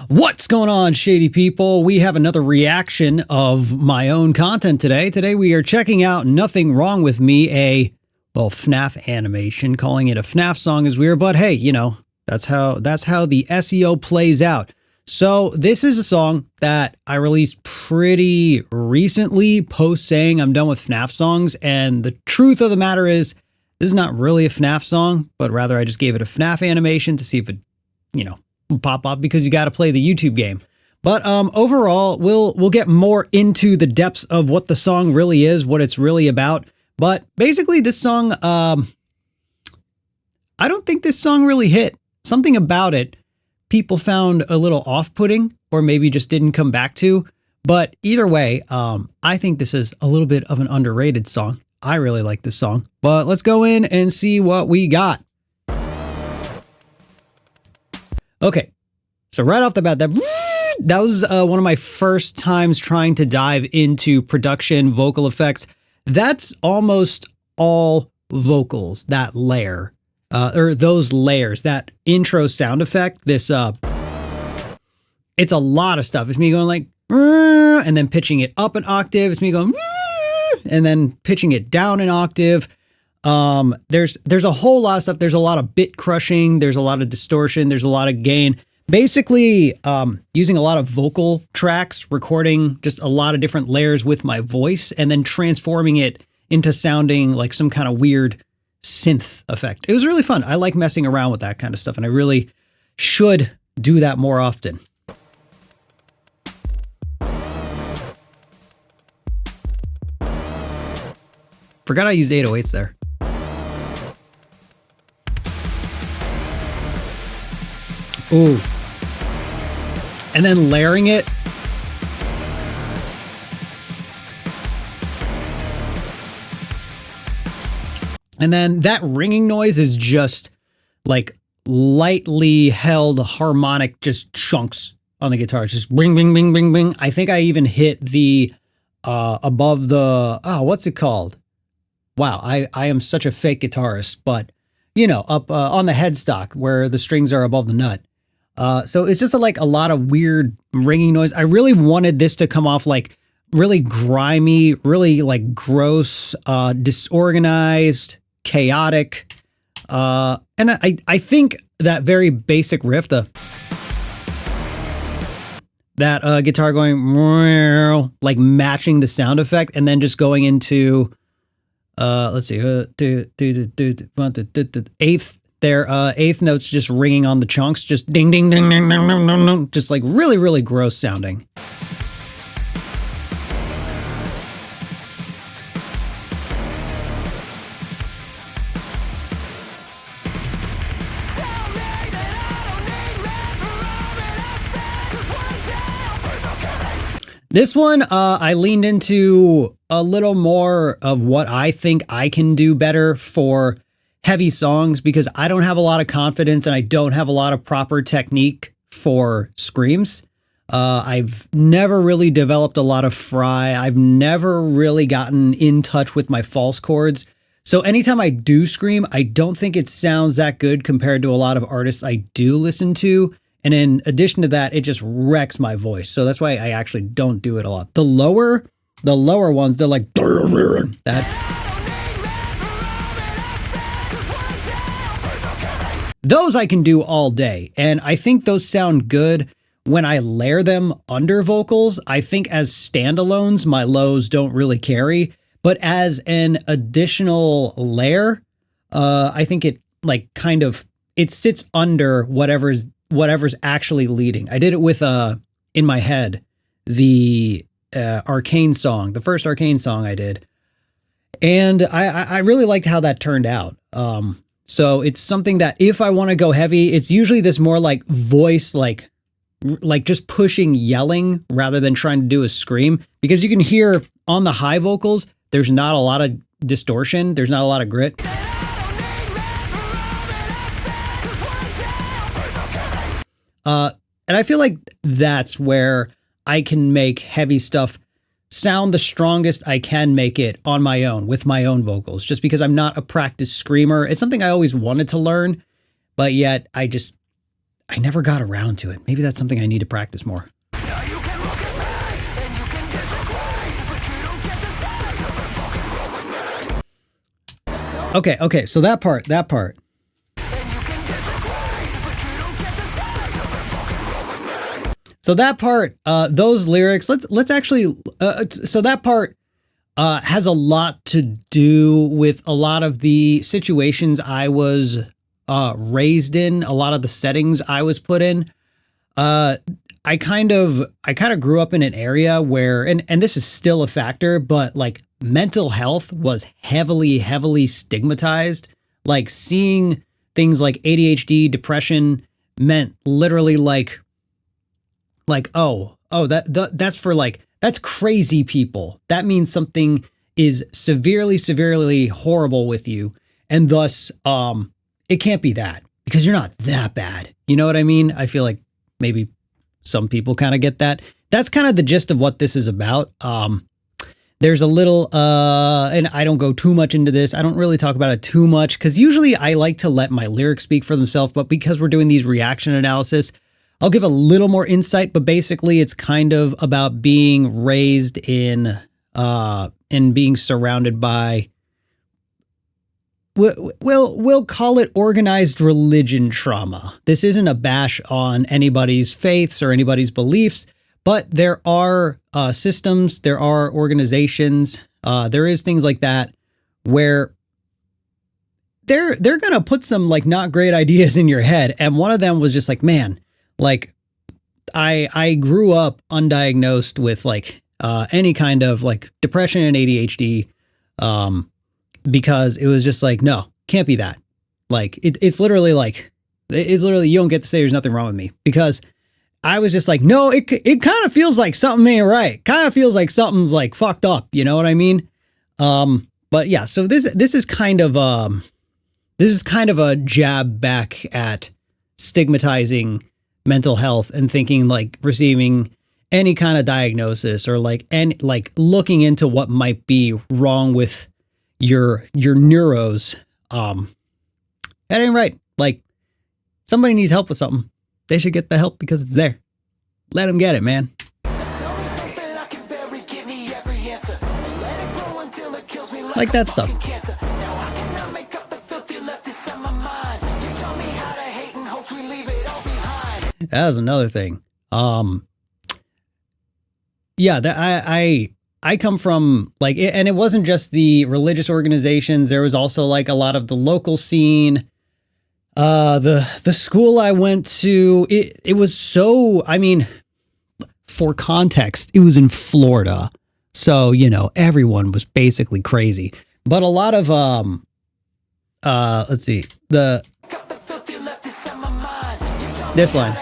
What's going on, shady people? We have another reaction of my own content today. Today we are checking out Nothing Wrong With Me, a, FNAF animation. Calling it a FNAF song is weird, but hey, you know, that's how the SEO plays out. So this is a song that I released pretty recently, post saying I'm done with FNAF songs, and the truth of the matter is, this is not really a FNAF song, but rather I just gave it a FNAF animation to see if it, you know, pop up, because you got to play the YouTube game. But overall, we'll get more into the depths of what the song really is, what it's really about. But basically, this song, I don't think this song really hit. Something about it, people found a little off-putting, or maybe just didn't come back to. But either way, I think this is a little bit of an underrated song. I really like this song. But let's go in and see what we got. Okay, so right off the bat, that was one of my first times trying to dive into production, vocal effects. That's almost all vocals, that layer, or those layers, that intro sound effect, this, it's a lot of stuff. It's me going like, and then pitching it up an octave. It's me going, and then pitching it down an octave. There's a whole lot of stuff. There's a lot of bit crushing. There's a lot of distortion. There's a lot of gain. Basically, using a lot of vocal tracks, recording just a lot of different layers with my voice, and then transforming it into sounding like some kind of weird synth effect. It was really fun. I like messing around with that kind of stuff, and I really should do that more often. Forgot I used 808s there. Ooh. And then layering it. And then that ringing noise is just like lightly held harmonic, just chunks on the guitar. It's just bing, bing, bing, bing, bing. I think I even hit the above the, what's it called? Wow, I am such a fake guitarist, but you know, up on the headstock where the strings are above the nut. So it's just like a lot of weird ringing noise. I really wanted this to come off like really grimy, really like gross, disorganized, chaotic. And I think that very basic riff, that guitar going like matching the sound effect, and then just going into let's see, eighth notes just ringing on the chunks, just ding, ding, ding, ding, ding, ding, ding, ding, just like really, really gross sounding. This one, I leaned into a little more of what I think I can do better for heavy songs, because I don't have a lot of confidence and I don't have a lot of proper technique for screams. I've never really developed a lot of fry. I've never really gotten in touch with my false chords. So anytime I do scream, I don't think it sounds that good compared to a lot of artists I do listen to. And in addition to that, it just wrecks my voice. So that's why I actually don't do it a lot. The lower ones, they're like that. Those I can do all day, and I think those sound good when I layer them under vocals. I think as standalones, my lows don't really carry, but as an additional layer, I think it like kind of, it sits under whatever's actually leading. I did it with, in my head, the Arcane song, the first Arcane song I did, and I really liked how that turned out. So it's something that if I want to go heavy, it's usually this more like voice, like just pushing, yelling rather than trying to do a scream, because you can hear on the high vocals, there's not a lot of distortion. There's not a lot of grit. And I feel like that's where I can make heavy stuff sound the strongest I can make it on my own with my own vocals, just because I'm not a practiced screamer. It's something I always wanted to learn, but yet I never got around to it. Maybe that's something I need to practice more. Okay, so that part. So that part, those lyrics, let's actually, so that part has a lot to do with a lot of the situations I was raised in, a lot of the settings I was put in. I kind of grew up in an area where, and this is still a factor, but like mental health was heavily stigmatized. Like seeing things like ADHD, depression meant literally like, that's for like, that's crazy people. That means something is severely horrible with you. And thus, it can't be that because you're not that bad. You know what I mean? I feel like maybe some people kind of get that. That's kind of the gist of what this is about. There's a little, and I don't go too much into this. I don't really talk about it too much because usually I like to let my lyrics speak for themselves. But because we're doing these reaction analysis, I'll give a little more insight, but basically it's kind of about being raised in and being surrounded by, we'll call it organized religion trauma. This isn't a bash on anybody's faiths or anybody's beliefs, but there are systems, there are organizations, there is things like that where they're going to put some like not great ideas in your head. And one of them was just like, man, like I grew up undiagnosed with like any kind of like depression and ADHD because it was just like, no, can't be that. Like it's literally you don't get to say there's nothing wrong with me because I was just like, no, it kind of feels like something ain't right. Kind of feels like something's like fucked up. You know what I mean? But yeah, so this is kind of a jab back at stigmatizing mental health and thinking like receiving any kind of diagnosis or like looking into what might be wrong with your neuros. That ain't right. Like somebody needs help with something. They should get the help because it's there. Let them get it, man. Like that stuff. That was another thing. Yeah, that I come from like, and it wasn't just the religious organizations. There was also like a lot of the local scene. The school I went to, it was so, I mean, for context, it was in Florida. So, you know, everyone was basically crazy. But a lot of, let's see, this line.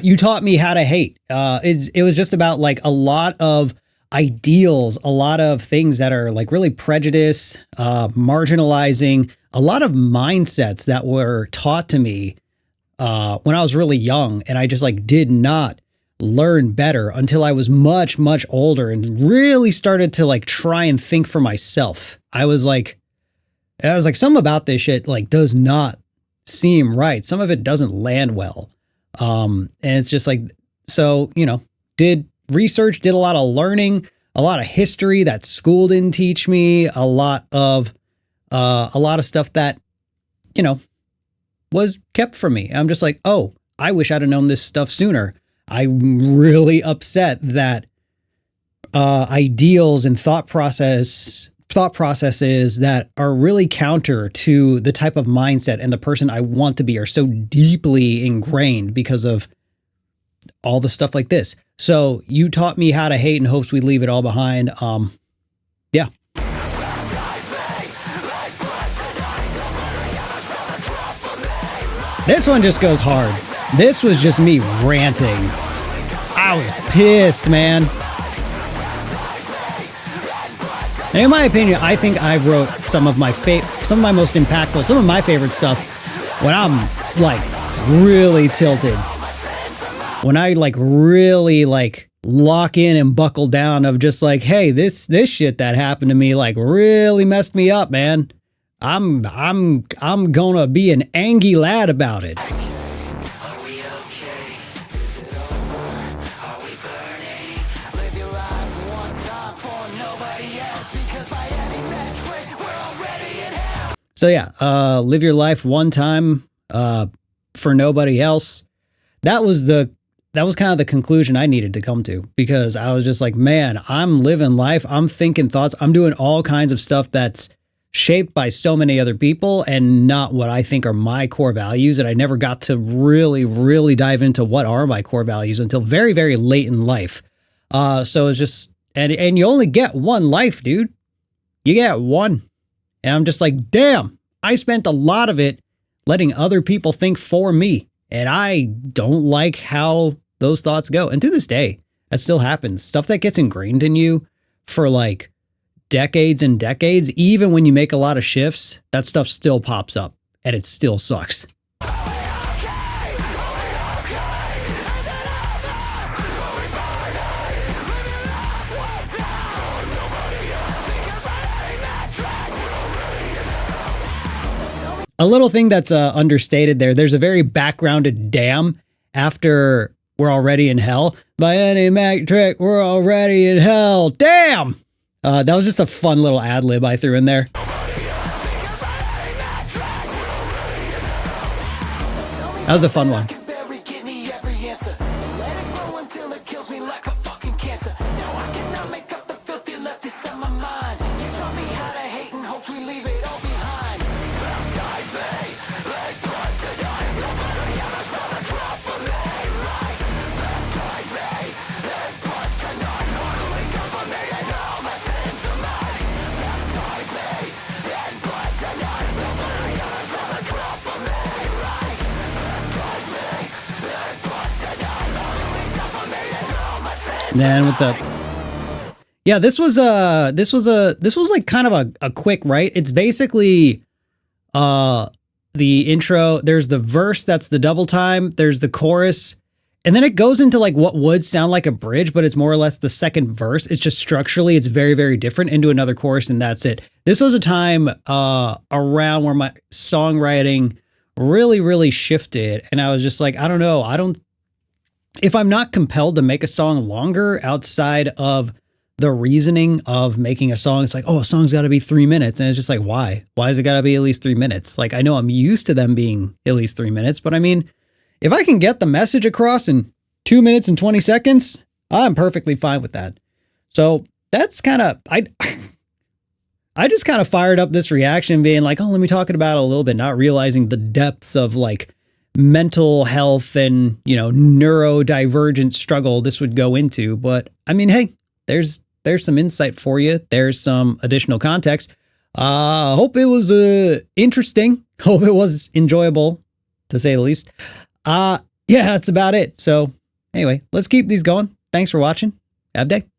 You taught me how to hate. It was just about like a lot of ideals, a lot of things that are like really prejudiced, marginalizing, a lot of mindsets that were taught to me when I was really young. And I just like did not learn better until I was much older and really started to like try and think for myself. I was like something about this shit like does not seem right. Some of it doesn't land well. And it's just like, so, you know, did research, did a lot of learning, a lot of history that school didn't teach me, a lot of stuff that, you know, was kept from me. I'm just like, oh, I wish I'd have known this stuff sooner. I'm really upset that, ideals and thought processes that are really counter to the type of mindset and the person I want to be are so deeply ingrained because of all the stuff like this. So you taught me how to hate in hopes we leave it all behind. Yeah. This one just goes hard. This was just me ranting. I was pissed, man. And in my opinion, I think I wrote some of my most impactful, some of my favorite stuff when I'm like really tilted. When I like really like lock in and buckle down of just like, hey, this shit that happened to me like really messed me up, man. I'm gonna be an angry lad about it. So yeah, live your life one time for nobody else. That was kind of the conclusion I needed to come to, because I was just like, man, I'm living life. I'm thinking thoughts. I'm doing all kinds of stuff that's shaped by so many other people and not what I think are my core values. And I never got to really, really dive into what are my core values until very, very late in life. So it's just, and you only get one life, dude. You get one. And I'm just like, damn, I spent a lot of it letting other people think for me. And I don't like how those thoughts go. And to this day, that still happens. Stuff that gets ingrained in you for like decades and decades, even when you make a lot of shifts, that stuff still pops up and it still sucks. A little thing that's understated there. There's a very backgrounded damn after "We're Already in Hell." By any mag trick, we're already in hell. Damn! That was just a fun little ad lib I threw in there. That was a fun one. Then with the, yeah, this was like kind of a quick, right? It's basically the intro. There's the verse, that's the double time. There's the chorus, and then it goes into like what would sound like a bridge, but it's more or less the second verse. It's just structurally, it's very, very different, into another chorus, and that's it. This was a time around where my songwriting really, really shifted, and I was just like, I don't know, if I'm not compelled to make a song longer outside of the reasoning of making a song, it's like, oh, a song's got to be 3 minutes. And it's just like, why? Why has it got to be at least 3 minutes? Like, I know I'm used to them being at least 3 minutes, but I mean, if I can get the message across in 2 minutes and 20 seconds, I'm perfectly fine with that. So that's kind of, I just kind of fired up this reaction being like, oh, let me talk about it a little bit, not realizing the depths of like mental health and, you know, neurodivergent struggle this would go into. But I mean, hey, there's some insight for you. There's some additional context. Hope it was interesting. Hope it was enjoyable, to say the least. Yeah, that's about it. So anyway, let's keep these going. Thanks for watching. Have a day.